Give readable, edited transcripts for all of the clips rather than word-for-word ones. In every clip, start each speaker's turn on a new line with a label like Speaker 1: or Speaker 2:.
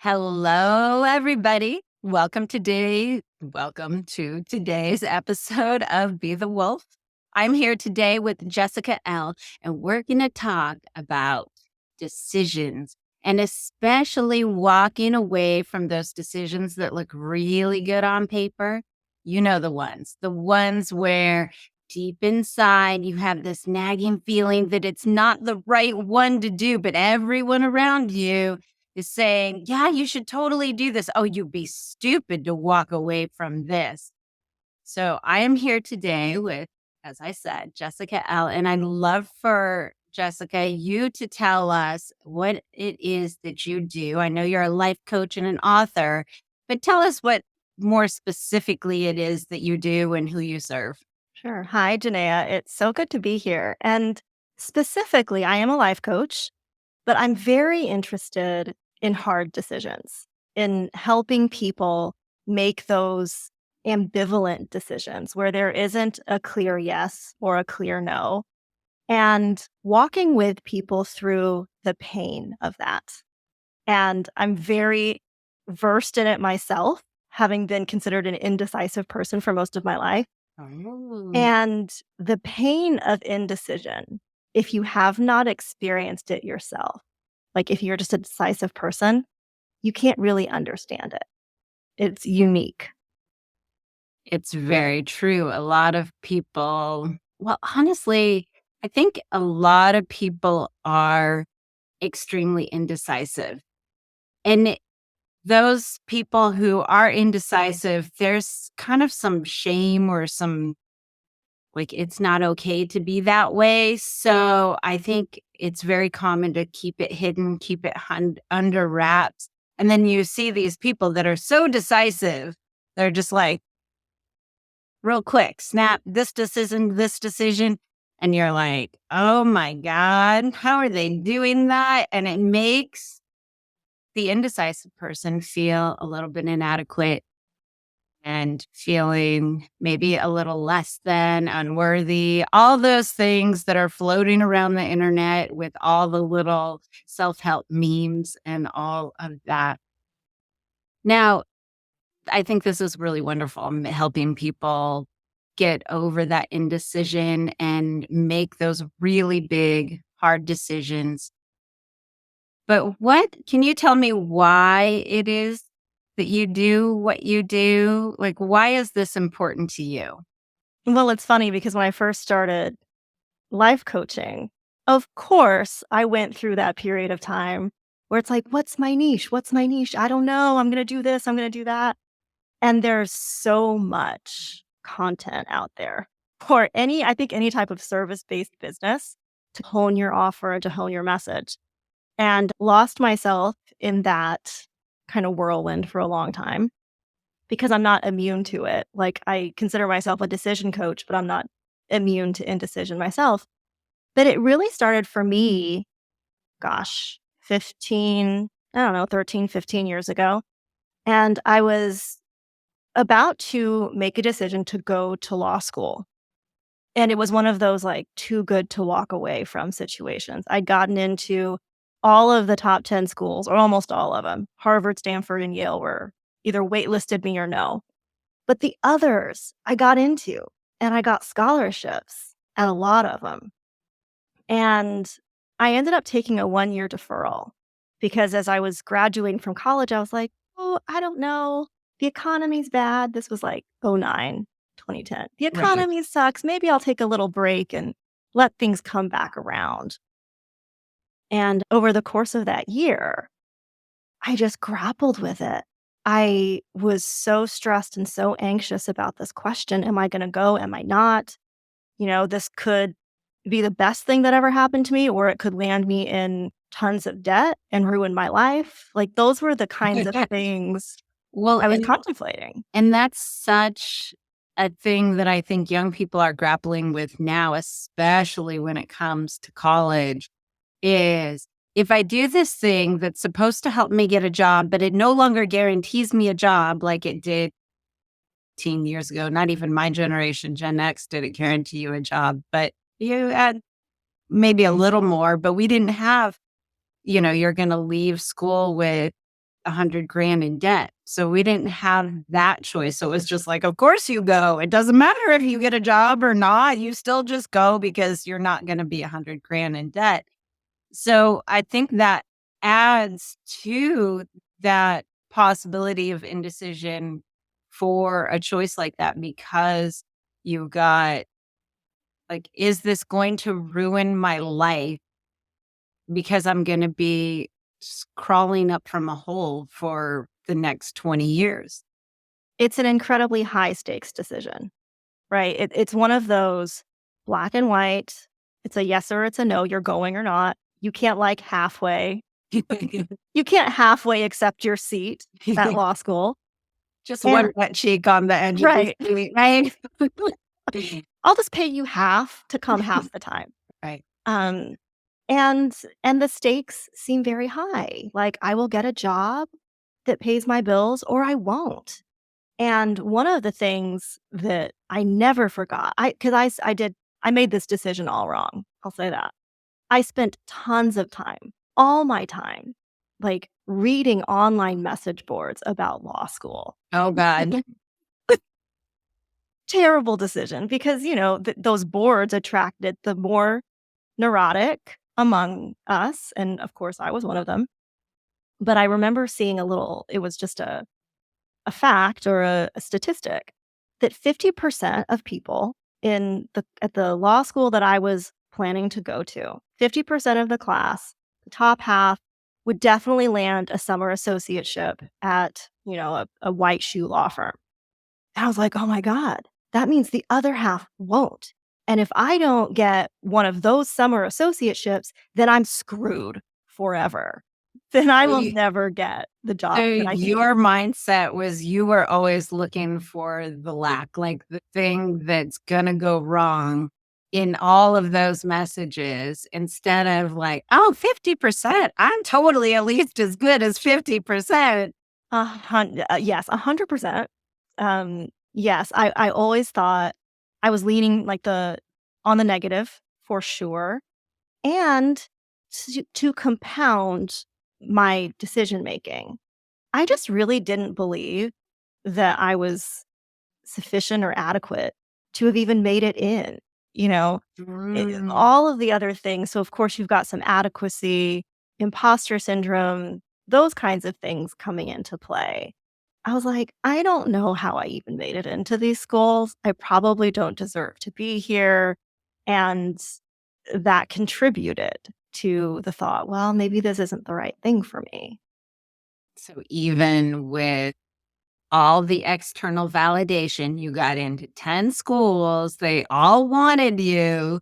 Speaker 1: Hello, everybody. Welcome to today's episode of Be the Wolf. I'm here today with Jessica Ell, and we're going to talk about decisions and especially walking away from those decisions that look really good on paper. You know, the ones where deep inside you have this nagging feeling that it's not the right one to do, but everyone around you is saying, yeah, you should totally do this. Oh, you'd be stupid to walk away from this. So I am here today with, as I said, Jessica Ell, and I'd love for Jessica, you to tell us what it is that you do. I know you're a life coach and an author, but tell us what more specifically it is that you do and who you serve.
Speaker 2: Sure. Hi, Genea. It's so good to be here. And specifically, I am a life coach, but I'm very interested in hard decisions, in helping people make those ambivalent decisions where there isn't a clear yes or a clear no, and walking with people through the pain of that. And I'm very versed in it myself, having been considered an indecisive person for most of my life.
Speaker 1: Oh.
Speaker 2: And the pain of indecision, if you have not experienced it yourself, like if you're just a decisive person, you can't really understand it. It's unique.
Speaker 1: It's very true. A lot of people, well, honestly, I think a lot of people are extremely indecisive. And those people who are indecisive, there's kind of some shame or some like it's not okay to be that way. So I think it's very common to keep it hidden, keep it under wraps. And then you see these people that are so decisive, they're just like, real quick, snap this decision. And you're like, oh my God, how are they doing that? And it makes the indecisive person feel a little bit inadequate and feeling maybe a little less than unworthy, all those things that are floating around the internet with all the little self help memes and all of that. Now, I think this is really wonderful, helping people get over that indecision and make those really big, hard decisions. But what can you tell me why it is that you do what you do? Like, why is this important to you?
Speaker 2: Well, it's funny because when I first started life coaching, of course, I went through that period of time where it's like, what's my niche? What's my niche? I don't know. I'm going to do this. I'm going to do that. And there's so much content out there for I think any type of service-based business to hone your offer and to hone your message. And lost myself in that kind of whirlwind for a long time because I'm not immune to it. Like I consider myself a decision coach, but I'm not immune to indecision myself. But it really started for me, gosh, 15, I don't know, 13, 15 years ago. And I was about to make a decision to go to law school. And it was one of those like too good to walk away from situations. I'd gotten into all of the top 10 schools, or almost all of them. Harvard, Stanford, and Yale were either waitlisted me or no. But the others I got into, and I got scholarships at a lot of them. And I ended up taking a 1-year deferral because as I was graduating from college, I was like, oh, I don't know. The economy's bad. This was like 09, 2010. The
Speaker 1: Right.
Speaker 2: economy sucks. Maybe I'll take a little break and let things come back around. And over the course of that year, I just grappled with it. I was so stressed and so anxious about this question. Am I going to go? Am I not? This could be the best thing that ever happened to me, or it could land me in tons of debt and ruin my life. Like those were the kinds of things
Speaker 1: Well,
Speaker 2: I was contemplating.
Speaker 1: and that's such a thing that I think young people are grappling with now, especially when it comes to college, is if I do this thing that's supposed to help me get a job, but it no longer guarantees me a job like it did 10 years ago, not even my generation, Gen X didn't guarantee you a job, but you had maybe a little more, but we didn't have, you're going to leave school with 100 grand in debt. So we didn't have that choice. So it was just like, of course you go. It doesn't matter if you get a job or not. You still just go because you're not going to be 100 grand in debt. So I think that adds to that possibility of indecision for a choice like that, because you got like, is this going to ruin my life because I'm going to be crawling up from a hole for the next 20 years?
Speaker 2: It's an incredibly high stakes decision, right? It's one of those black and white. It's a yes or it's a no. You're going or not. You can't like halfway. You can't halfway accept your seat at law school.
Speaker 1: Just
Speaker 2: And
Speaker 1: one wet cheek on the edge of the
Speaker 2: right,
Speaker 1: street, right?
Speaker 2: I'll just pay you half to come half the time.
Speaker 1: Right.
Speaker 2: Um, and the stakes seem very high. Like I will get a job that pays my bills or I won't. And one of the things that I never forgot, I made this decision all wrong. I'll say that. I spent tons of time, all my time, like reading online message boards about law school.
Speaker 1: Oh, God.
Speaker 2: Terrible decision because, those boards attracted the more neurotic among us. And of course, I was one of them. But I remember seeing it was just a fact or a statistic that 50% of people at the law school that I was planning to go to, 50% of the class, the top half would definitely land a summer associateship at, a white shoe law firm. And I was like, "Oh my god, that means the other half won't. And if I don't get one of those summer associateships, then I'm screwed forever. Then I
Speaker 1: So
Speaker 2: will
Speaker 1: you
Speaker 2: never get the
Speaker 1: so
Speaker 2: job that I need."
Speaker 1: your mindset was you were always looking for the lack, like the thing that's gonna go wrong in all of those messages, instead of like, "Oh, 50%. I'm totally at least as good as 50%."
Speaker 2: Yes, 100%. Yes, I always thought I was leaning on the negative for sure. And to compound my decision making, I just really didn't believe that I was sufficient or adequate to have even made it in, you know,
Speaker 1: Mm.
Speaker 2: all of the other things. So, of course, you've got some adequacy, imposter syndrome, those kinds of things coming into play. I was like, I don't know how I even made it into these schools. I probably don't deserve to be here. And that contributed to the thought, well, maybe this isn't the right thing for me.
Speaker 1: So even with all the external validation, you got into 10 schools, they all wanted you,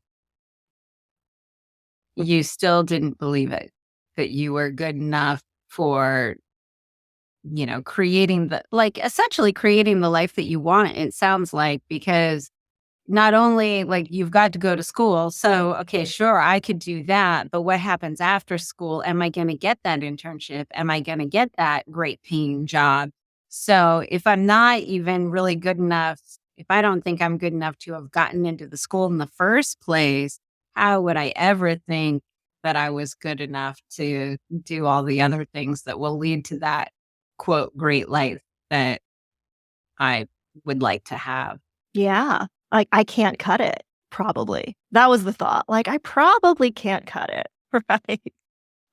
Speaker 1: you still didn't believe it, that you were good enough for, creating essentially creating the life that you want, it sounds like, because not only like you've got to go to school. So, okay, sure, I could do that. But what happens after school? Am I going to get that internship? Am I going to get that great paying job? So, if I'm not even really good enough, if I don't think I'm good enough to have gotten into the school in the first place, how would I ever think that I was good enough to do all the other things that will lead to that quote great life that I would like to have?
Speaker 2: Yeah. Like, I can't cut it, probably. That was the thought. Like, I probably can't cut it. Right.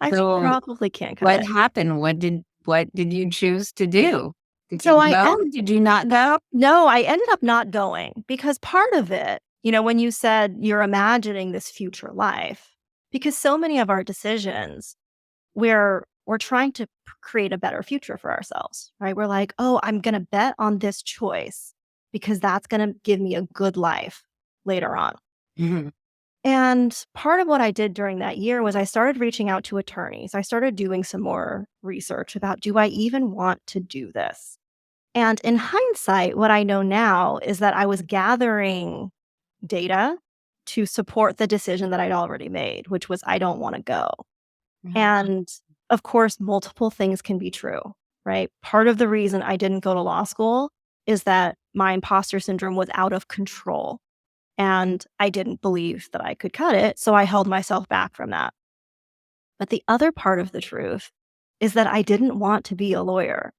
Speaker 2: I
Speaker 1: So
Speaker 2: probably can't cut
Speaker 1: what
Speaker 2: it.
Speaker 1: happened? What did you choose to do? Did
Speaker 2: So
Speaker 1: you
Speaker 2: I
Speaker 1: go?
Speaker 2: en
Speaker 1: Did you not go?
Speaker 2: No, I ended up not going because part of it, when you said you're imagining this future life, because so many of our decisions, we're trying to create a better future for ourselves, right? We're like, "Oh, I'm gonna bet on this choice because that's gonna give me a good life later on."
Speaker 1: Mhm.
Speaker 2: And part of what I did during that year was I started reaching out to attorneys. I started doing some more research about, do I even want to do this? And in hindsight, what I know now is that I was gathering data to support the decision that I'd already made, which was I don't want to go.
Speaker 1: Mhm.
Speaker 2: And of course, multiple things can be true, right? Part of the reason I didn't go to law school is that my imposter syndrome was out of control and I didn't believe that I could cut it. So I held myself back from that. But the other part of the truth is that I didn't want to be a lawyer.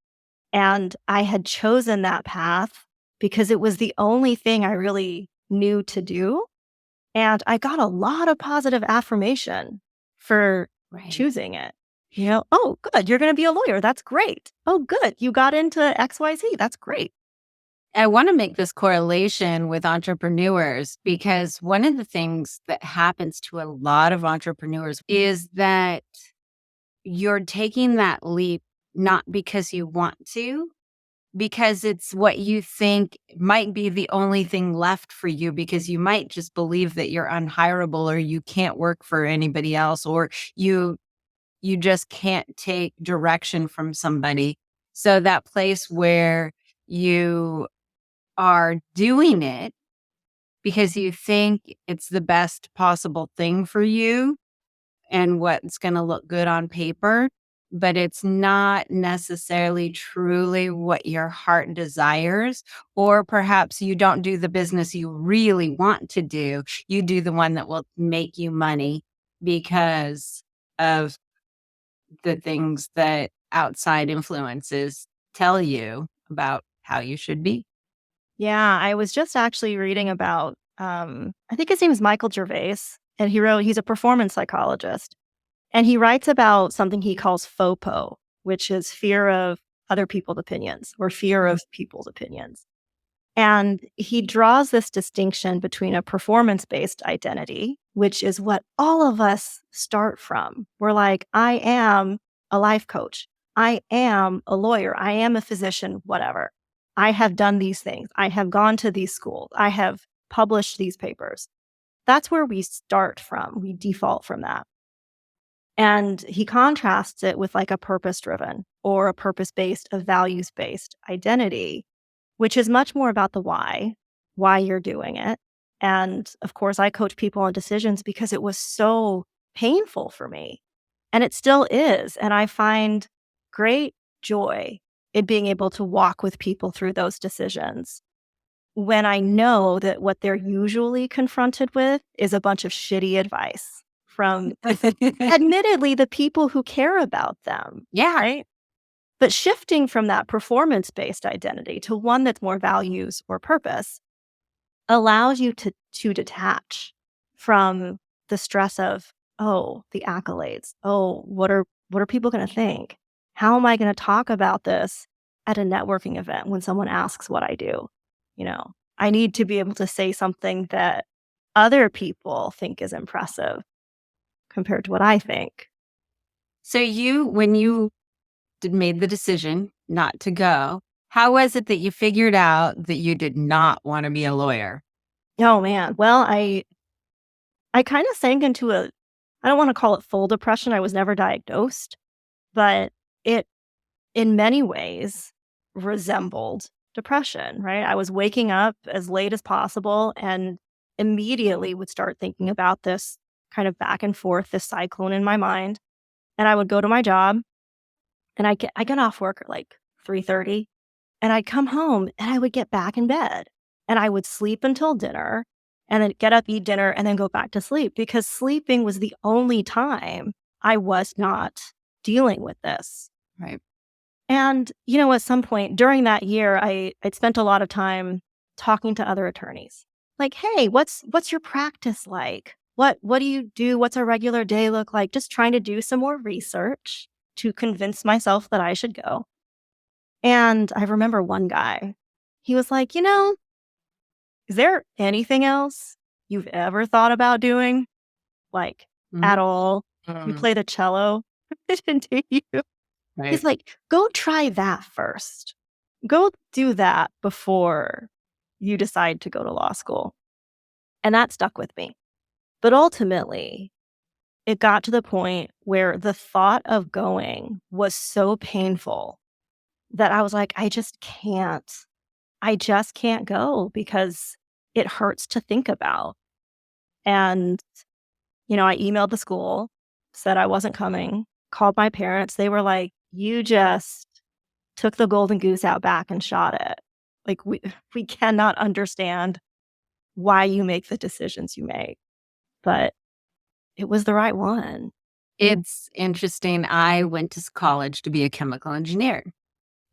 Speaker 2: And I had chosen that path because it was the only thing I really knew to do. And I got a lot of positive affirmation for
Speaker 1: Right.
Speaker 2: choosing it. Oh, good. You're going to be a lawyer. That's great. Oh, good. You got into XYZ. That's great.
Speaker 1: I want to make this correlation with entrepreneurs because one of the things that happens to a lot of entrepreneurs is that you're taking that leap not because you want to, because it's what you think might be the only thing left for you because you might just believe that you're unhireable or you can't work for anybody else or you just can't take direction from somebody. So that place where you are doing it because you think it's the best possible thing for you and what's going to look good on paper, but it's not necessarily truly what your heart desires. Or perhaps you don't do the business you really want to do. You do the one that will make you money because of the things that outside influences tell you about how you should be.
Speaker 2: Yeah, I was just actually reading about, I think his name is Michael Gervais, and he's a performance psychologist. And he writes about something he calls FOPO, which is fear of other people's opinions or fear of people's opinions. And he draws this distinction between a performance based identity, which is what all of us start from. We're like, I am a life coach. I am a lawyer. I am a physician, whatever. I have done these things. I have gone to these schools. I have published these papers. That's where we start from. We default from that. And he contrasts it with like a purpose driven or a purpose based, a values based identity, which is much more about the why you're doing it. And of course, I coach people on decisions because it was so painful for me. And it still is. And I find great joy in being able to walk with people through those decisions when I know that what they're usually confronted with is a bunch of shitty advice from admittedly the people who care about them.
Speaker 1: Yeah.
Speaker 2: Right. But shifting from that performance based identity to one that's more values or purpose allows you to detach from the stress of, oh, the accolades. Oh, what are people going to think? How am I going to talk about this at a networking event when someone asks what I do? I need to be able to say something that other people think is impressive compared to what I think.
Speaker 1: So when you made the decision not to go, how was it that you figured out that you did not want to be a lawyer?
Speaker 2: Oh man. Well, I kind of sank into I don't want to call it full depression. I was never diagnosed, but it in many ways resembled depression, right? I was waking up as late as possible and immediately would start thinking about this kind of back and forth, this cyclone in my mind. And I would go to my job and I get off work at like 3:30 and I'd come home and I would get back in bed and I would sleep until dinner and then get up, eat dinner, and then go back to sleep because sleeping was the only time I was not dealing with this.
Speaker 1: Right.
Speaker 2: And, at some point during that year, I'd spent a lot of time talking to other attorneys. Like, hey, what's your practice like? What do you do? What's a regular day look like? Just trying to do some more research to convince myself that I should go. And I remember one guy, he was like, is there anything else you've ever thought about doing? Like,
Speaker 1: Mhm.
Speaker 2: at all? You
Speaker 1: Mm.
Speaker 2: play the cello? Didn't you? He's
Speaker 1: Right.
Speaker 2: like, go try that first. Go do that before you decide to go to law school. And that stuck with me. But ultimately, it got to the point where the thought of going was so painful that I was like, I just can't. I just can't go because it hurts to think about. And, I emailed the school, said I wasn't coming, called my parents. They were like, you just took the golden goose out back and shot it. Like we cannot understand why you make the decisions you make, but it was the right one.
Speaker 1: It's interesting. I went to college to be a chemical engineer,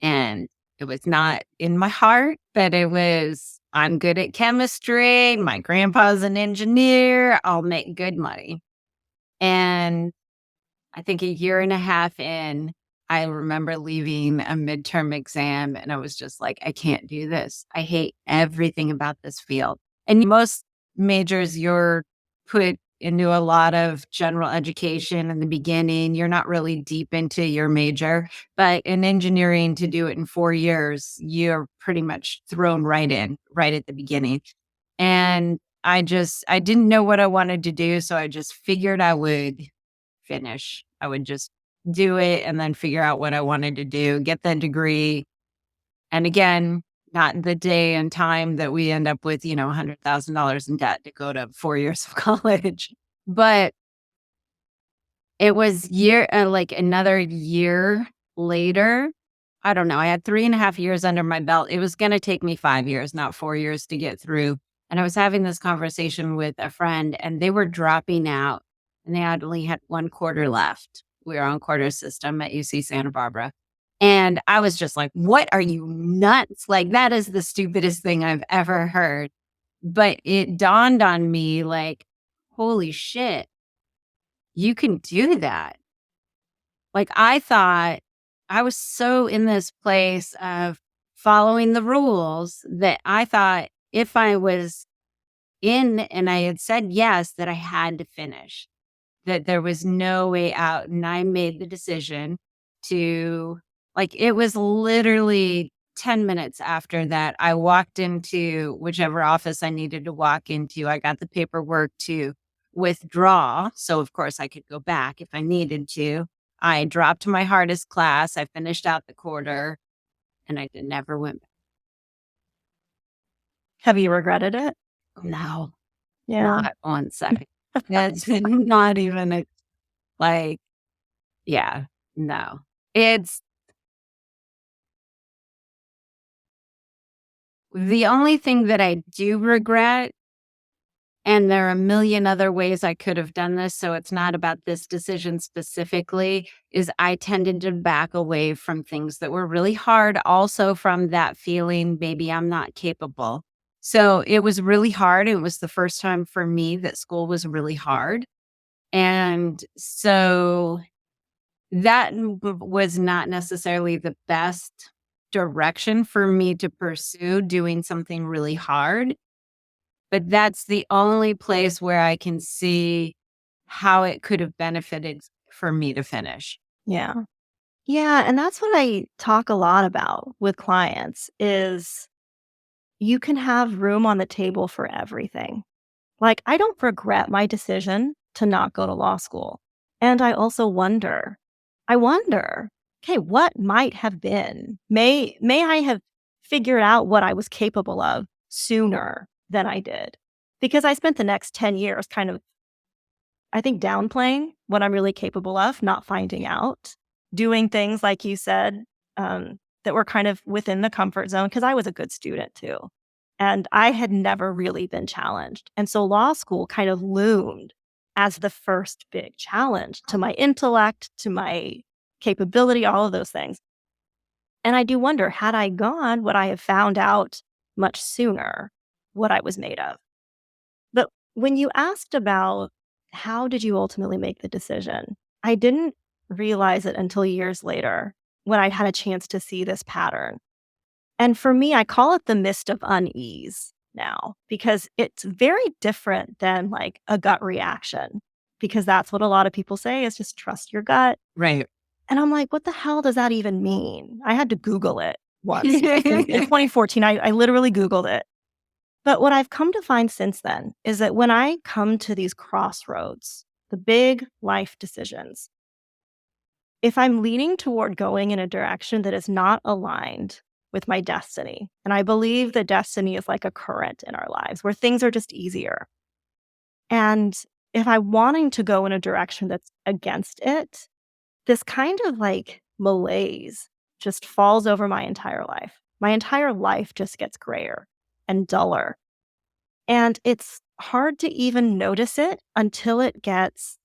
Speaker 1: and it was not in my heart, but it was, I'm good at chemistry. My grandpa's an engineer. I'll make good money. And I think a year and a half in, I remember leaving a midterm exam and I was just like, I can't do this. I hate everything about this field. And most majors, you're put into a lot of general education in the beginning. You're not really deep into your major, but in engineering, to do it in 4 years, you're pretty much thrown right in, right at the beginning. And I didn't know what I wanted to do. So I just figured I would finish. I would just do it and then figure out what I wanted to do, get that degree. And again, not the day and time that we end up with, $100,000 in debt to go to 4 years of college. But it was like another year later. I don't know. I had 3.5 years under my belt. It was going to take me 5 years, not 4 years to get through. And I was having this conversation with a friend and they were dropping out and they only had 1 quarter left. We were on quarter system at UC Santa Barbara. And I was just like, what are you nuts? Like, that is the stupidest thing I've ever heard. But it dawned on me like, holy shit, you can do that. Like, I thought I was so in this place of following the rules that I thought if I was in and I had said yes, that I had to finish, that there was no way out. And I made the decision to, like, it was literally 10 minutes after that, I walked into whichever office I needed to walk into. I got the paperwork to withdraw. So, of course, I could go back if I needed to. I dropped my hardest class. I finished out the quarter and I never went back.
Speaker 2: Have you regretted it?
Speaker 1: No,
Speaker 2: Yeah.
Speaker 1: not 1 second. That's not even like, yeah, no. It's the only thing that I do regret, and there are a million other ways I could have done this, so it's not about this decision specifically, is I tended to back away from things that were really hard, also from that feeling, maybe I'm not capable. So it was really hard. It was the first time for me that school was really hard. And so that was not necessarily the best direction for me to pursue, doing something really hard. But that's the only place where I can see how it could have benefited for me to finish.
Speaker 2: Yeah. Yeah, and that's what I talk a lot about with clients is you can have room on the table for everything. Like, I don't regret my decision to not go to law school. And I also wonder, okay, what might have been? May I have figured out what I was capable of sooner than I did? Because I spent the next 10 years kind of, I think, downplaying what I'm really capable of, not finding out, doing things like you said, that were kind of within the comfort zone because I was a good student too. And I had never really been challenged. And so law school kind of loomed as the first big challenge to my intellect, to my capability, all of those things. And I do wonder, had I gone, would I have found out much sooner what I was made of? But when you asked about how did you ultimately make the decision, I didn't realize it until years later when I had a chance to see this pattern. And for me, I call it the mist of unease now because it's very different than like a gut reaction, because that's what a lot of people say is just trust your gut.
Speaker 1: Right.
Speaker 2: And I'm like, what the hell does that even mean? I had to Google it once. In 2014, I literally Googled it. But what I've come to find since then is that when I come to these crossroads, the big life decisions, if I'm leaning toward going in a direction that is not aligned with my destiny, and I believe that destiny is like a current in our lives where things are just easier. And if I'm wanting to go in a direction that's against it, this kind of like malaise just falls over my entire life. My entire life just gets grayer and duller. And it's hard to even notice it until it gets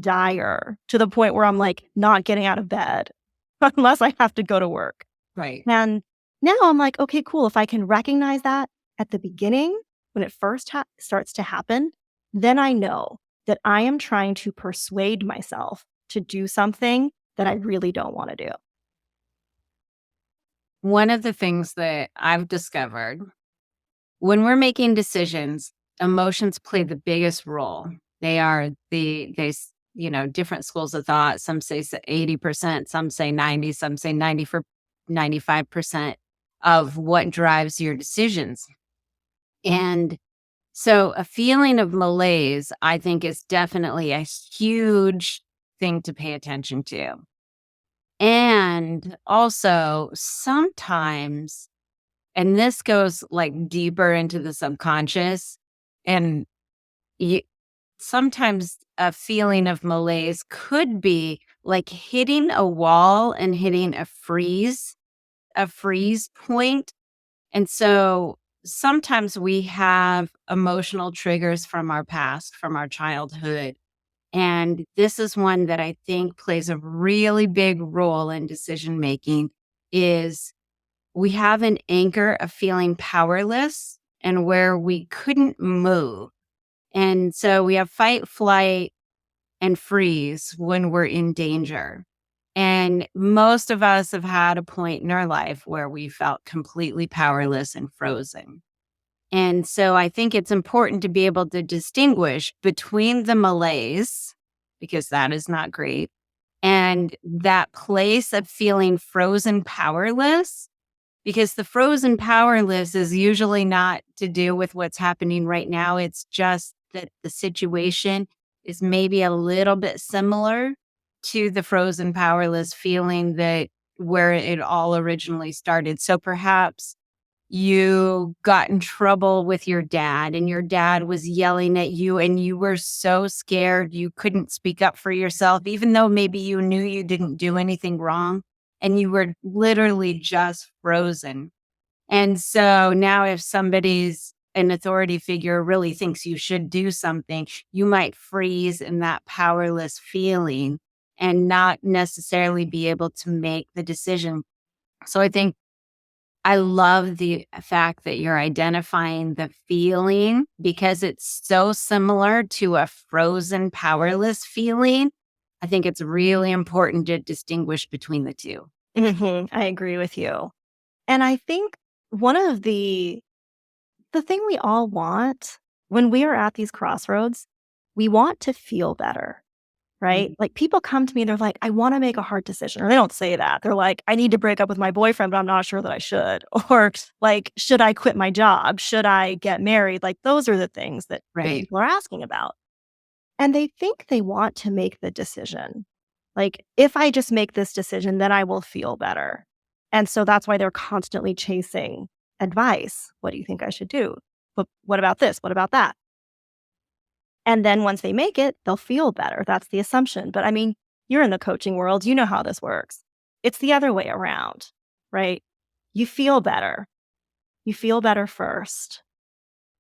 Speaker 2: dire to the point where I'm like not getting out of bed unless I have to go to work.
Speaker 1: Right.
Speaker 2: And now I'm like, okay, cool. If I can recognize that at the beginning, when it first starts to happen, then I know that I am trying to persuade myself to do something that I really don't want to do.
Speaker 1: One of the things that I've discovered when we're making decisions, emotions play the biggest role. They are different schools of thought. Some say 80%, some say 90, some say 90 for 95% of what drives your decisions. And so a feeling of malaise, I think, is definitely a huge thing to pay attention to. And also, sometimes, and this goes like deeper into the subconscious, and you, sometimes a feeling of malaise could be like hitting a wall and hitting a freeze point. And so sometimes we have emotional triggers from our past, from our childhood. And this is one that I think plays a really big role in decision making is we have an anchor of feeling powerless and where we couldn't move. And so we have fight, flight, and freeze when we're in danger. And most of us have had a point in our life where we felt completely powerless and frozen. And so I think it's important to be able to distinguish between the malaise, because that is not great, and that place of feeling frozen powerless, because the frozen powerless is usually not to do with what's happening right now. It's just that the situation is maybe a little bit similar to the frozen powerless feeling that where it all originally started. So perhaps you got in trouble with your dad and your dad was yelling at you and you were so scared you couldn't speak up for yourself, even though maybe you knew you didn't do anything wrong and you were literally just frozen. And so now if somebody's an authority figure really thinks you should do something, you might freeze in that powerless feeling and not necessarily be able to make the decision. So I think I love the fact that you're identifying the feeling because it's so similar to a frozen, powerless feeling. I think it's really important to distinguish between the two.
Speaker 2: I agree with you. And I think one of the thing we all want when we are at these crossroads, we want to feel better, right?
Speaker 1: Mhm.
Speaker 2: Like people come to me, they're like, I want to make a hard decision. Or they don't say that. They're like, I need to break up with my boyfriend, but I'm not sure that I should. Or like, should I quit my job? Should I get married? Like those are the things that
Speaker 1: Right.
Speaker 2: people are asking about. And they think they want to make the decision. Like, if I just make this decision, then I will feel better. And so that's why they're constantly chasing advice. What do you think I should do? But what about this? What about that? And then once they make it, they'll feel better. That's the assumption. But I mean, you're in the coaching world, you know how this works. It's the other way around, right? You feel better. You feel better first.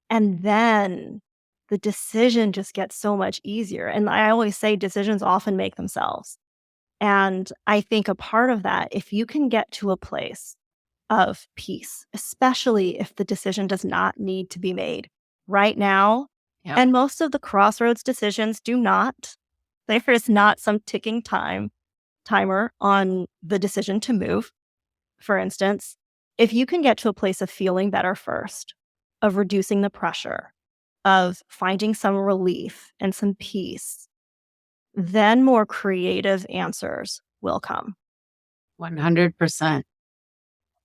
Speaker 2: And then the decision just gets so much easier. And I always say decisions often make themselves. And I think a part of that, if you can get to a place of peace, especially if the decision does not need to be made right now,
Speaker 1: Yep.
Speaker 2: and most of the crossroads decisions do not, there is not some ticking timer on the decision to move. For instance, if you can get to a place of feeling better first, of reducing the pressure, of finding some relief and some peace, then more creative answers will come.
Speaker 1: 100%.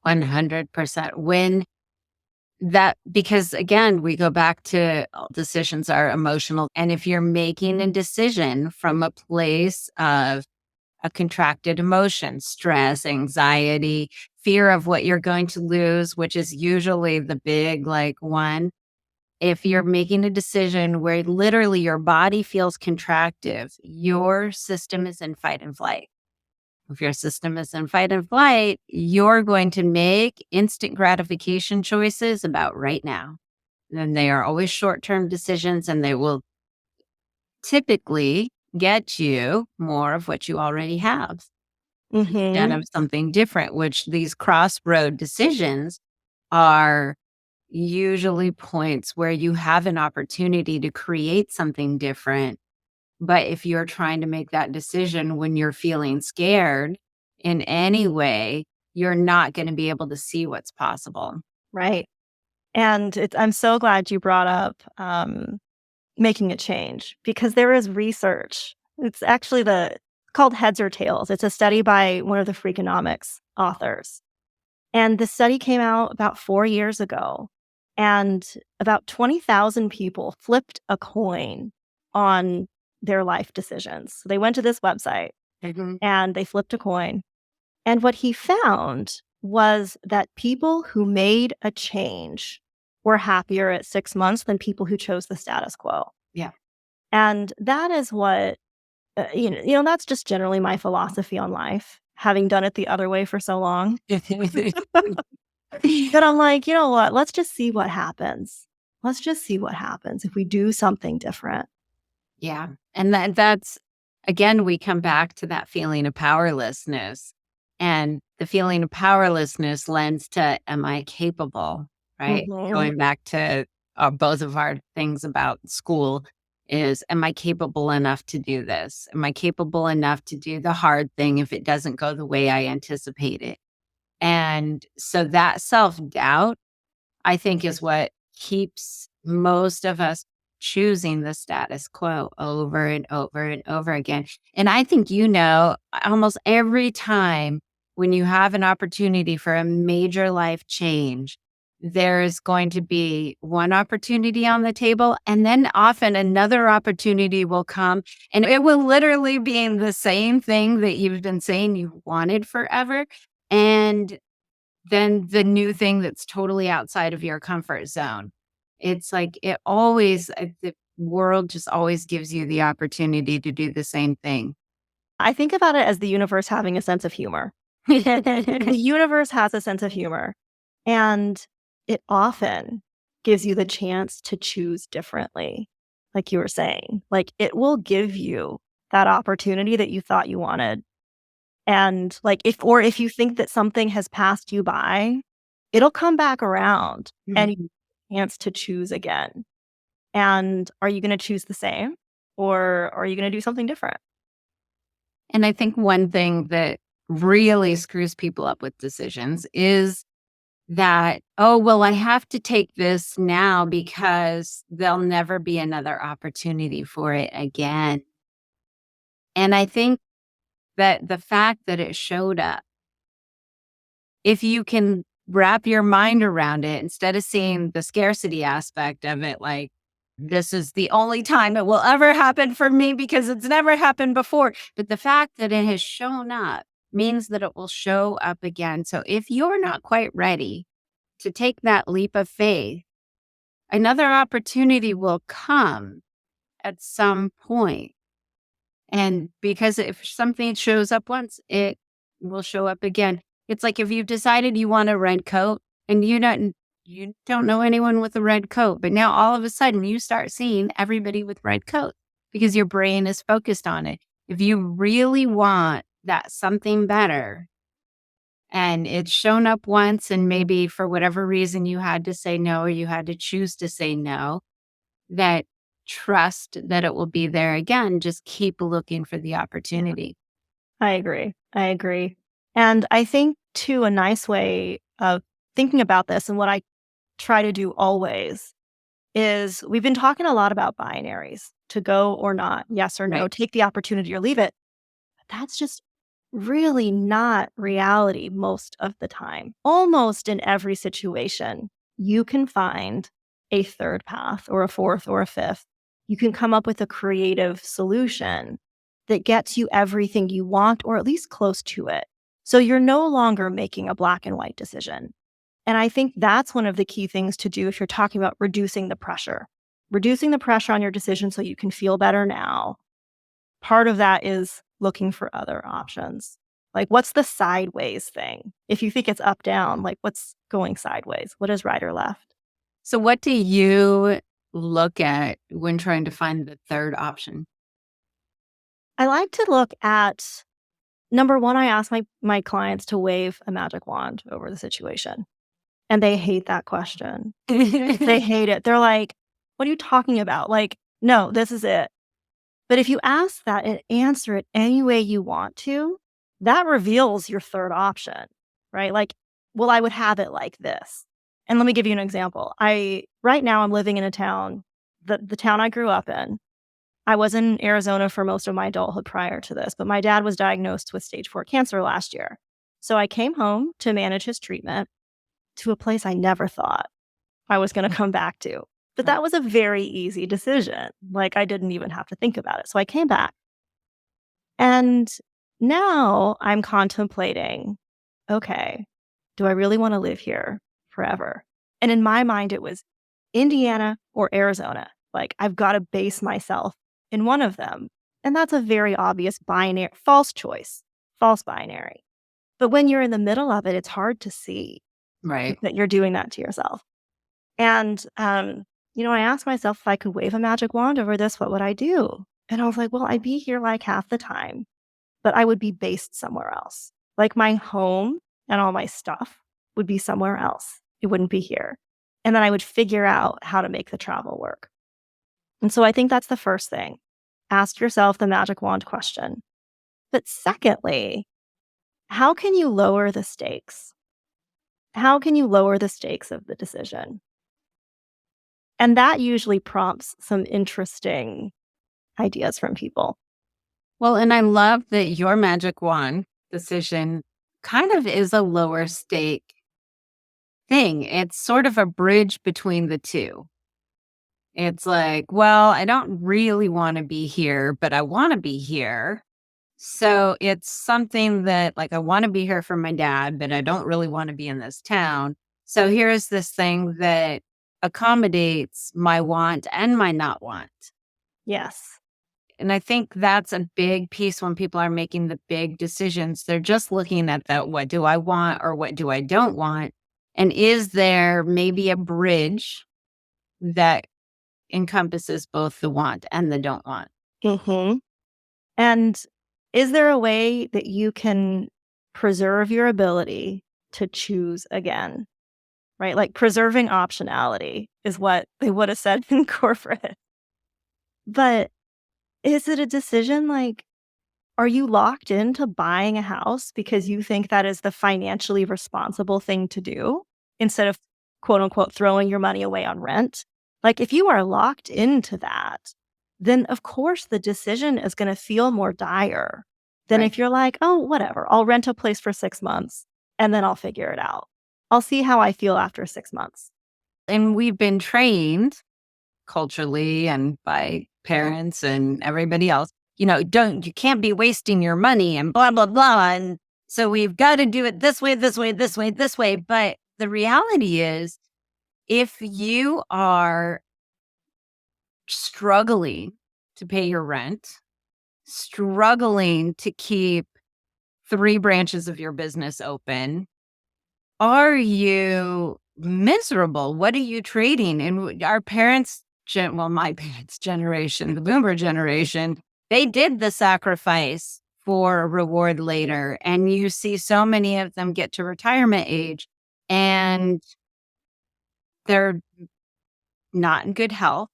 Speaker 1: 100%. When that, because again, we go back to all decisions are emotional. And if you're making a decision from a place of a contracted emotion, stress, anxiety, fear of what you're going to lose, which is usually the big like one. If you're making a decision where literally your body feels contractive, your system is in fight and flight. If your system is in fight and flight, you're going to make instant gratification choices about right now. And they are always short term decisions and they will typically get you more of what you already have instead
Speaker 2: Mhm.
Speaker 1: of something different, which these crossroad decisions are usually points where you have an opportunity to create something different. But if you're trying to make that decision when you're feeling scared in any way, you're not going to be able to see what's possible.
Speaker 2: Right. And I'm so glad you brought up, making a change because there is research. It's actually called Heads or Tails. It's a study by one of the Freakonomics authors. And the study came out about 4 years ago, and about 20,000 people flipped a coin on their life decisions. So they went to this website
Speaker 1: Mhm.
Speaker 2: and they flipped a coin. And what he found was that people who made a change were happier at 6 months than people who chose the status quo.
Speaker 1: Yeah.
Speaker 2: And that is what, that's just generally my philosophy on life, having done it the other way for so long. That I'm like, "You know what? Let's just see what happens. Let's just see what happens if we do something different."
Speaker 1: Yeah. And that's again, we come back to that feeling of powerlessness. And the feeling of powerlessness lends to, am I capable? Right?
Speaker 2: Mhm.
Speaker 1: Going back to both of our things about school is, am I capable enough to do this? Am I capable enough to do the hard thing if it doesn't go the way I anticipate it? And so that self doubt, I think, is what keeps most of us choosing the status quo over and over and over again. And I think, almost every time when you have an opportunity for a major life change, there's going to be one opportunity on the table, and then often another opportunity will come, and it will literally be in the same thing that you've been saying you wanted forever. And then the new thing that's totally outside of your comfort zone. It's like the world just always gives you the opportunity to do the same thing.
Speaker 2: I think about it as the universe having a sense of humor. The universe has a sense of humor, and it often gives you the chance to choose differently, like you were saying. Like, it will give you that opportunity that you thought you wanted. And, like, if you think that something has passed you by, it'll come back around and you
Speaker 1: Mhm.
Speaker 2: have a chance to choose again. And are you gonna choose the same, or are you gonna do something different?
Speaker 1: And I think one thing that really screws people up with decisions is that, oh, well, I have to take this now because there'll never be another opportunity for it again. And I think that the fact that it showed up, if you can wrap your mind around it instead of seeing the scarcity aspect of it, like, this is the only time it will ever happen for me because it's never happened before. But the fact that it has shown up means that it will show up again. So if you're not quite ready to take that leap of faith, another opportunity will come at some point. And because if something shows up once, it will show up again. It's like if you've decided you want a red coat and you don't know anyone with a red coat, but now all of a sudden you start seeing everybody with red coats because your brain is focused on it. If you really want that something better and it's shown up once and maybe for whatever reason you had to say no or you had to choose to say no, that trust that it will be there again. Just keep looking for the opportunity.
Speaker 2: I agree. I agree. And I think too, a nice way of thinking about this and what I try to do always is we've been talking a lot about binaries, to go or not, yes or no,
Speaker 1: Right.
Speaker 2: take the opportunity or leave it. But that's just really not reality most of the time. Almost in every situation, you can find a third path or a fourth or a fifth. You can come up with a creative solution that gets you everything you want or at least close to it. So you're no longer making a black and white decision. And I think that's one of the key things to do if you're talking about reducing the pressure. Reducing the pressure on your decision so you can feel better now. Part of that is looking for other options. Like, what's the sideways thing? If you think it's up, down, like, what's going sideways? What is right or left?
Speaker 1: So, what do you look at when trying to find the third option?
Speaker 2: I like to look at number one, I ask my clients to wave a magic wand over the situation, and they hate that question. They hate it. They're like, "What are you talking about?" Like, "No, this is it." But if you ask that and answer it any way you want to, that reveals your third option, right? Like, "Well, I would have it like this." And let me give you an example. Right now I'm living in a town, the town I grew up in. I was in Arizona for most of my adulthood prior to this, but my dad was diagnosed with stage 4 cancer last year. So I came home to manage his treatment to a place I never thought I was gonna come back to. But
Speaker 1: Right.
Speaker 2: that was a very easy decision. Like, I didn't even have to think about it. So I came back. And now I'm contemplating, okay, do I really wanna live here forever? And in my mind, it was Indiana or Arizona. Like, I've gotta base myself in one of them. And that's a very obvious binary false choice, false binary. But when you're in the middle of it, it's hard to see
Speaker 1: Right.
Speaker 2: that you're doing that to yourself. And, I asked myself if I could wave a magic wand over this, what would I do? And I was like, well, I'd be here like half the time, but I would be based somewhere else. Like my home and all my stuff would be somewhere else. It wouldn't be here. And then I would figure out how to make the travel work. And so I think that's the first thing. Ask yourself the magic wand question. But secondly, how can you lower the stakes? How can you lower the stakes of the decision? And that usually prompts some interesting ideas from people.
Speaker 1: Well, and I love that your magic wand decision kind of is a lower stake thing. It's sort of a bridge between the two. It's like, well, I don't really want to be here, but I want to be here. So it's something that, like, I want to be here for my dad, but I don't really want to be in this town. So here's this thing that accommodates my want and my not want.
Speaker 2: Yes.
Speaker 1: And I think that's a big piece when people are making the big decisions. They're just looking at that, what do I want or what do I don't want? And is there maybe a bridge that encompasses both the want and the don't want?
Speaker 2: Hmm. And is there a way that you can preserve your ability to choose again? Right? Like preserving optionality is what they would have said in corporate. But is it a decision like, are you locked into buying a house because you think that is the financially responsible thing to do instead of quote unquote throwing your money away on rent? Like, if you are locked into that, then of course the decision is going to feel more dire than
Speaker 1: Right.
Speaker 2: if you're like, oh, whatever, I'll rent a place for 6 months and then I'll figure it out. I'll see how I feel after 6 months.
Speaker 1: And we've been trained culturally and by parents and everybody else, you can't be wasting your money and blah, blah, blah. And so we've got to do it this way, this way, this way, this way. But the reality is, if you are struggling to pay your rent, struggling to keep 3 branches of your business open, are you miserable? What are you trading? And our parents, my parents' generation, the boomer generation, they did the sacrifice for a reward later. And you see so many of them get to retirement age and they're not in good health.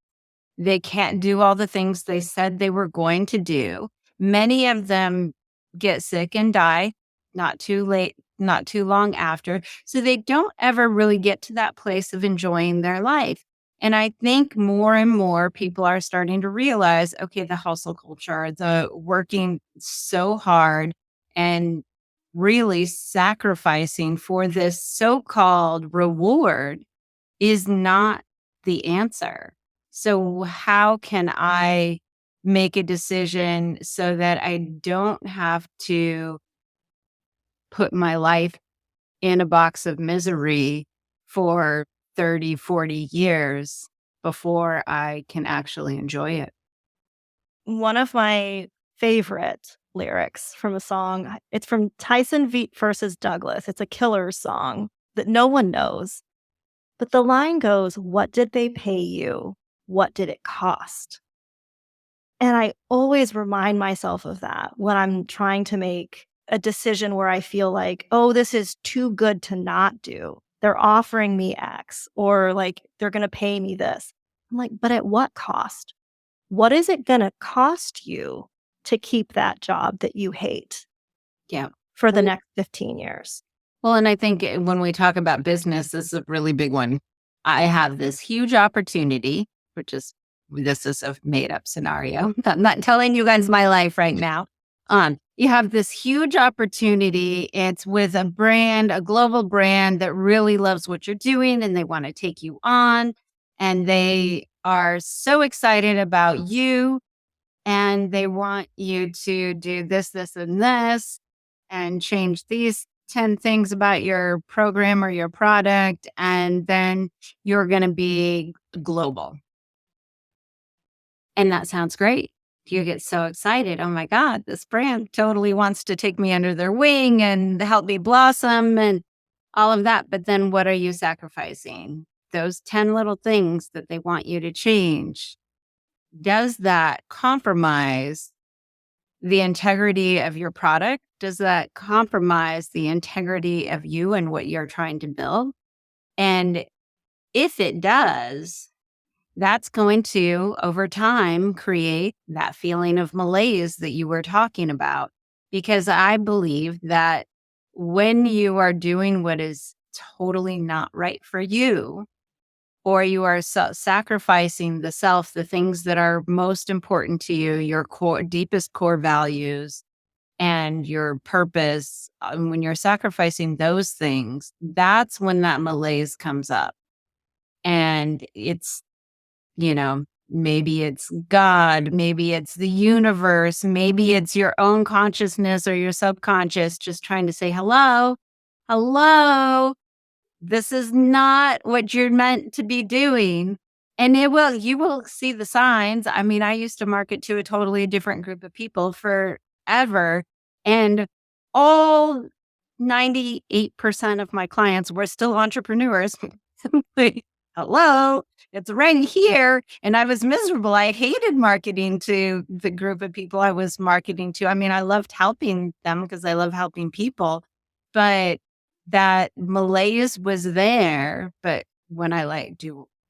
Speaker 1: They can't do all the things they said they were going to do. Many of them get sick and die not too late, not too long after. So they don't ever really get to that place of enjoying their life. And I think more and more people are starting to realize, okay, the hustle culture, the working so hard and really sacrificing for this so called reward is not the answer. So, how can I make a decision so that I don't have to put my life in a box of misery for 30, 40 years before I can actually enjoy it?
Speaker 2: One of my favorite lyrics from a song, it's from Tyson versus Douglas. It's a Killers song that no one knows. But the line goes, "What did they pay you? What did it cost?" And I always remind myself of that when I'm trying to make a decision where I feel like, oh, this is too good to not do. They're offering me X, or like they're going to pay me this. I'm like, but at what cost? What is it going to cost you to keep that job that you hate
Speaker 1: Yeah.
Speaker 2: for the next 15 years?
Speaker 1: Well, and I think when we talk about business, this is a really big one. I have this huge opportunity, which is this is a made up scenario. I'm not telling you guys my life right now. You have this huge opportunity. It's with a brand, a global brand that really loves what you're doing and they want to take you on. And they are so excited about you and they want you to do this, this, and this, and change these 10 things about your program or your product. And then you're going to be global. And that sounds great. You get so excited. Oh my God, this brand totally wants to take me under their wing and help me blossom and all of that. But then what are you sacrificing? Those 10 little things that they want you to change. Does that compromise the integrity of your product? Does that compromise the integrity of you and what you're trying to build? And if it does, that's going to, over time, create that feeling of malaise that you were talking about. Because I believe that when you are doing what is totally not right for you, or you are sacrificing the self, the things that are most important to you, your core, deepest core values, and your purpose, when you're sacrificing those things, that's when that malaise comes up. And it's, maybe it's God, maybe it's the universe, maybe it's your own consciousness or your subconscious just trying to say, hello, hello, this is not what you're meant to be doing. And you will see the signs. I mean, I used to market to a totally different group of people forever. And all 98% of my clients were still entrepreneurs. Like, hello, it's right here. And I was miserable. I hated marketing to the group of people I was marketing to. I mean, I loved helping them because I love helping people. But that malaise was there. But when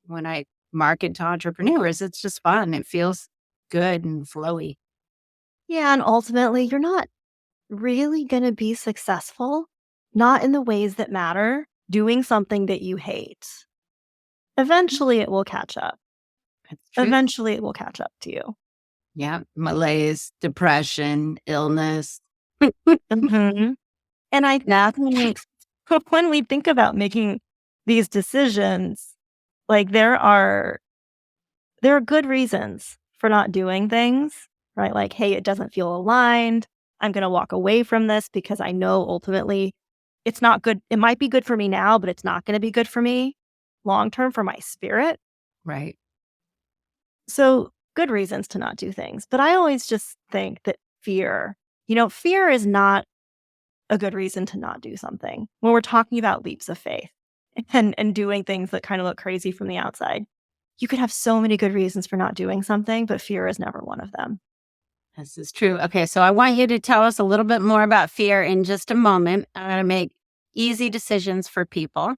Speaker 1: when I market to entrepreneurs, it's just fun. It feels good and flowy.
Speaker 2: Yeah. And ultimately, you're not really going to be successful, not in the ways that matter, doing something that you hate. Eventually, it will catch up.
Speaker 1: That's true.
Speaker 2: Eventually, it will catch up to you.
Speaker 1: Yeah. Malaise, depression, illness.
Speaker 2: Mhm. And I think when we think about making these decisions, like there are good reasons for not doing things, right? Like, hey, it doesn't feel aligned. I'm going to walk away from this because I know ultimately it's not good. It might be good for me now, but it's not going to be good for me long term for my spirit.
Speaker 1: Right.
Speaker 2: So, good reasons to not do things. But I always just think that fear is not a good reason to not do something when we're talking about leaps of faith and doing things that kind of look crazy from the outside. You could have so many good reasons for not doing something, but fear is never one of them.
Speaker 1: This is true. Okay. So I want you to tell us a little bit more about fear in just a moment. I'm going to make easy decisions for people.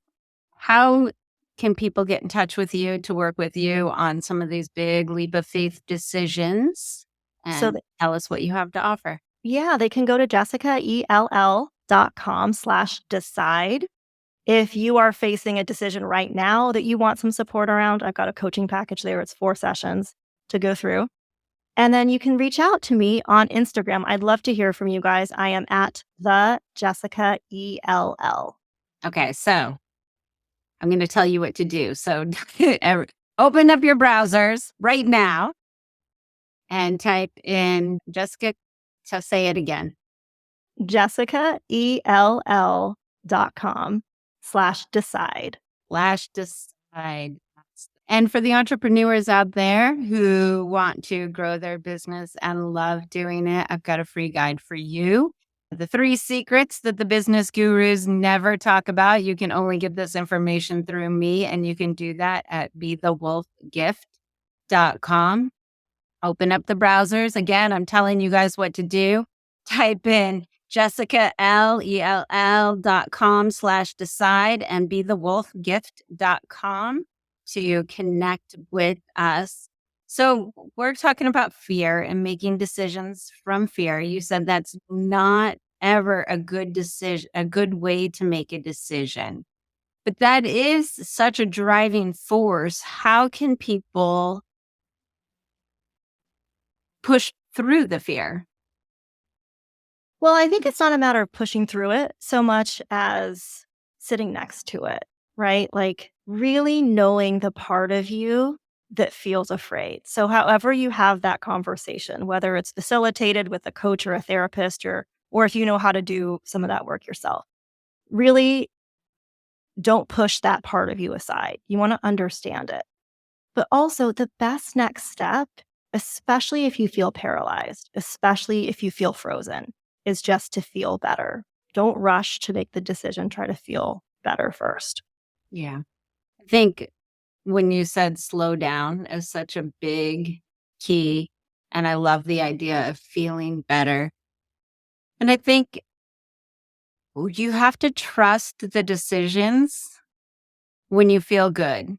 Speaker 1: How can people get in touch with you to work with you on some of these big leap of faith decisions?
Speaker 2: So,
Speaker 1: And tell us what you have to offer.
Speaker 2: yeah, they can go to jessicaell.com/decide. If you are facing a decision right now that you want some support around, I've got a coaching package there. It's 4 sessions to go through. And then you can reach out to me on Instagram. I'd love to hear from you guys. I am at the Jessica ELL.
Speaker 1: Okay. So I'm going to tell you what to do. So open up your browsers right now and type in Jessica. So say it again.
Speaker 2: JessicaELL.com/decide.
Speaker 1: Lash decide. And for the entrepreneurs out there who want to grow their business and love doing it, I've got a free guide for you. The 3 secrets that the business gurus never talk about. You can only get this information through me, and you can do that at bethewolfgift.com. Open up the browsers. Again, I'm telling you guys what to do. Type in Jessica Ell, ELL.com/decide and bethewolfgift.com to connect with us. So we're talking about fear and making decisions from fear. You said that's not ever a good decision, a good way to make a decision. But that is such a driving force. How can people push through the fear?
Speaker 2: Well, I think it's not a matter of pushing through it so much as sitting next to it, right? Like really knowing the part of you that feels afraid. So, however you have that conversation, whether it's facilitated with a coach or a therapist, or if you know how to do some of that work yourself, really don't push that part of you aside. You want to understand it. But also, the best next step, especially if you feel paralyzed, especially if you feel frozen, is just to feel better. Don't rush to make the decision. Try to feel better first.
Speaker 1: Yeah. I think when you said slow down is such a big key. And I love the idea of feeling better. And I think you have to trust the decisions when you feel good.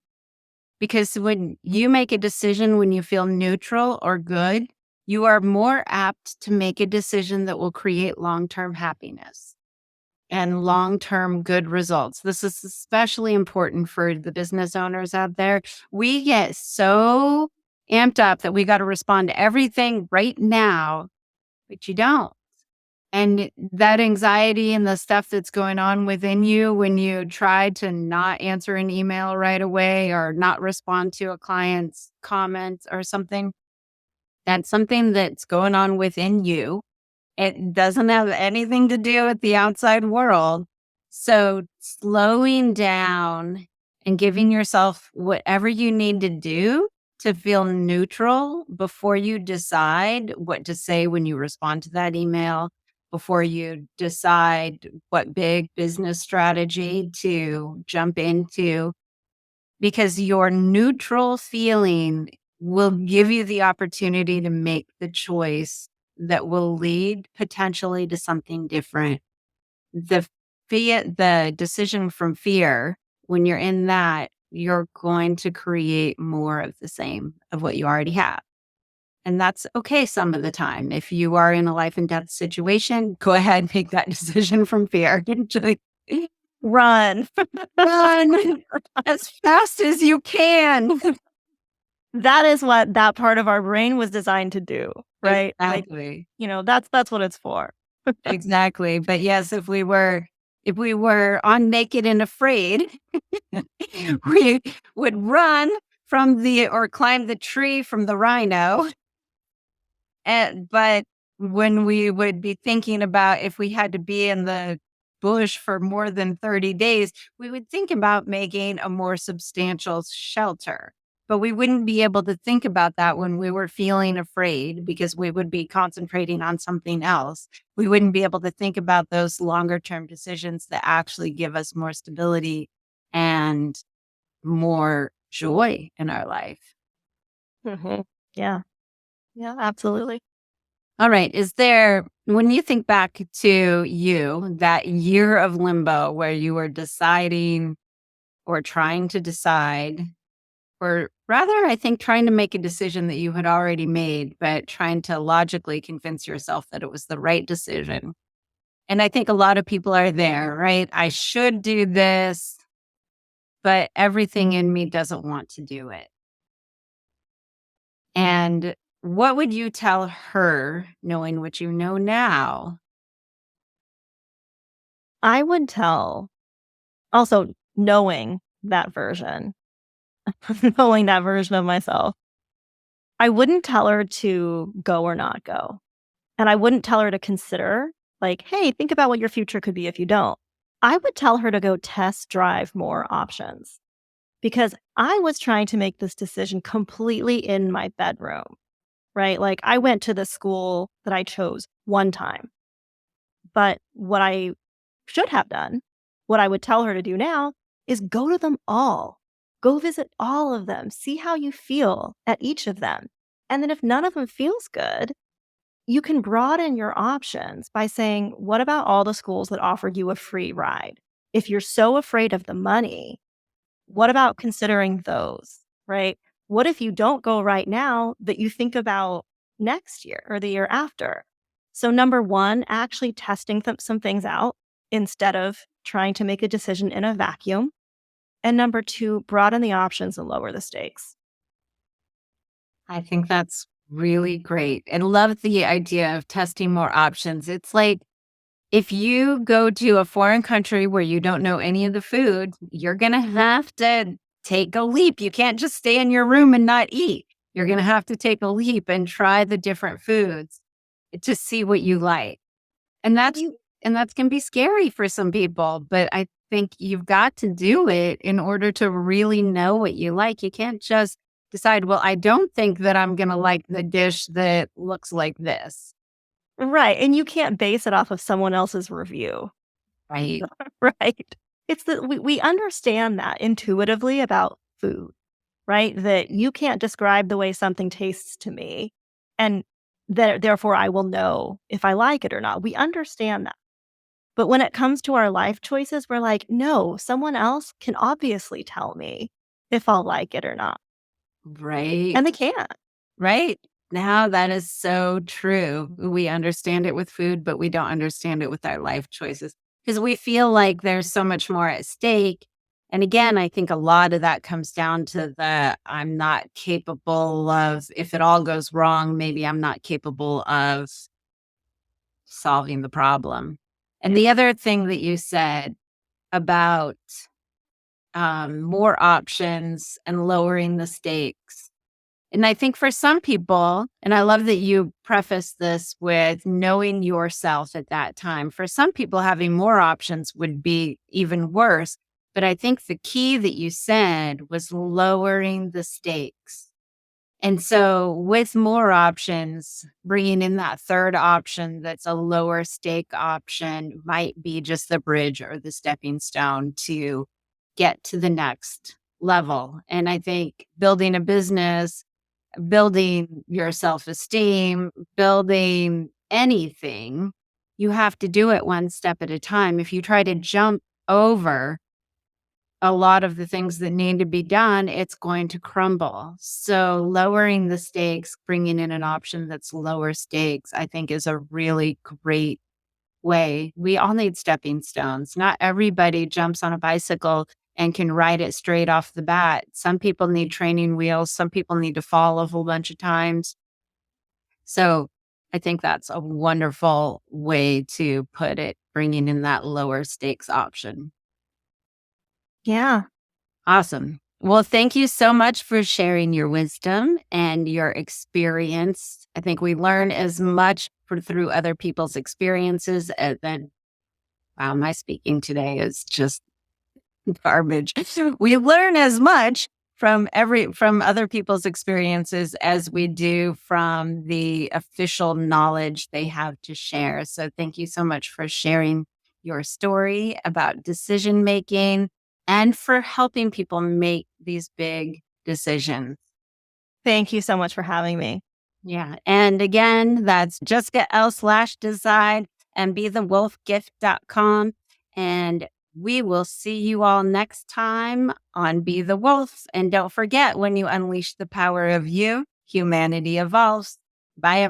Speaker 1: Because when you make a decision when you feel neutral or good, you are more apt to make a decision that will create long term happiness and long term good results. This is especially important for the business owners out there. We get so amped up that we got to respond to everything right now, but you don't. And that anxiety and the stuff that's going on within you when you try to not answer an email right away or not respond to a client's comments or something, that's something that's going on within you. It doesn't have anything to do with the outside world. So slowing down and giving yourself whatever you need to do to feel neutral before you decide what to say when you respond to that email, before you decide what big business strategy to jump into, because your neutral feeling will give you the opportunity to make the choice that will lead potentially to something different. The decision from fear, when you're in that, you're going to create more of the same of what you already have. And that's okay some of the time. If you are in a life and death situation, go ahead and make that decision from fear. Just
Speaker 2: Run.
Speaker 1: run as fast as you can.
Speaker 2: That is what that part of our brain was designed to do, right? Like,
Speaker 1: Exactly.
Speaker 2: that's what it's for.
Speaker 1: Exactly. But yes, if we were on Naked and Afraid, we would run from the or climb the tree from the rhino. But when we would be thinking about if we had to be in the bush for more than 30 days, we would think about making a more substantial shelter. But we wouldn't be able to think about that when we were feeling afraid because we would be concentrating on something else. We wouldn't be able to think about those longer term decisions that actually give us more stability and more joy in our life.
Speaker 2: Mhm. Yeah. Yeah, absolutely.
Speaker 1: All right. When you think back to that year of limbo where you were deciding or trying to decide, or rather, I think trying to make a decision that you had already made, but trying to logically convince yourself that it was the right decision. And I think a lot of people are there, right? I should do this, but everything in me doesn't want to do it. And what would you tell her, knowing what you know now?
Speaker 2: I would tell also knowing that version, knowing that version of myself, I wouldn't tell her to go or not go. And I wouldn't tell her to consider, like, hey, think about what your future could be if you don't. I would tell her to go test drive more options because I was trying to make this decision completely in my bedroom, right? Like, I went to the school that I chose one time. But what I should have done, what I would tell her to do now, is go to them all. Go visit all of them. See how you feel at each of them. And then if none of them feels good, you can broaden your options by saying, what about all the schools that offered you a free ride? If you're so afraid of the money, what about considering those, right? What if you don't go right now that you think about next year or the year after? So, number one, actually testing some things out instead of trying to make a decision in a vacuum. And number two, broaden the options and lower the stakes.
Speaker 1: I think that's really great and love the idea of testing more options. It's like if you go to a foreign country where you don't know any of the food, you're going to have to take a leap. You can't just stay in your room and not eat. You're going to have to take a leap and try the different foods to see what you like. And that's
Speaker 2: You
Speaker 1: and that can be scary for some people, but I think you've got to do it in order to really know what you like. You can't just decide, well, I don't think that I'm going to like the dish that looks like this.
Speaker 2: right. And you can't base it off of someone else's review.
Speaker 1: Right.
Speaker 2: Right. It's that we understand that intuitively about food, right? That you can't describe the way something tastes to me. And therefore, I will know if I like it or not. We understand that. But when it comes to our life choices, we're like, no, someone else can obviously tell me if I'll like it or not.
Speaker 1: Right.
Speaker 2: And they can't.
Speaker 1: Right. Now that is so true. We understand it with food, but we don't understand it with our life choices because we feel like there's so much more at stake. And again, I think a lot of that comes down to the I'm not capable of, if it all goes wrong, maybe I'm not capable of solving the problem. And the other thing that you said about more options and lowering the stakes. And I think for some people, and I love that you preface this with knowing yourself at that time. For some people, having more options would be even worse. But I think the key that you said was lowering the stakes. And so, with more options, bringing in that third option that's a lower stake option might be just the bridge or the stepping stone to get to the next level. And I think building a business, building your self esteem, building anything, you have to do it one step at a time. If you try to jump over a lot of the things that need to be done, it's going to crumble. So, lowering the stakes, bringing in an option that's lower stakes, I think is a really great way. We all need stepping stones. Not everybody jumps on a bicycle and can ride it straight off the bat. Some people need training wheels. Some people need to fall a whole bunch of times. So I think that's a wonderful way to put it, bringing in that lower stakes option.
Speaker 2: Yeah.
Speaker 1: Awesome. Well, thank you so much for sharing your wisdom and your experience. I think we learn as much through other people's experiences than, wow, my speaking today is just garbage. We learn as much from other people's experiences as we do from the official knowledge they have to share. So thank you so much for sharing your story about decision making and for helping people make these big decisions.
Speaker 2: Thank you so much for having me.
Speaker 1: Yeah. And again, that's Jessica Ell /decide and BeTheWolfGift.com. And we will see you all next time on Be the Wolf. And don't forget, when you unleash the power of you, humanity evolves. Bye.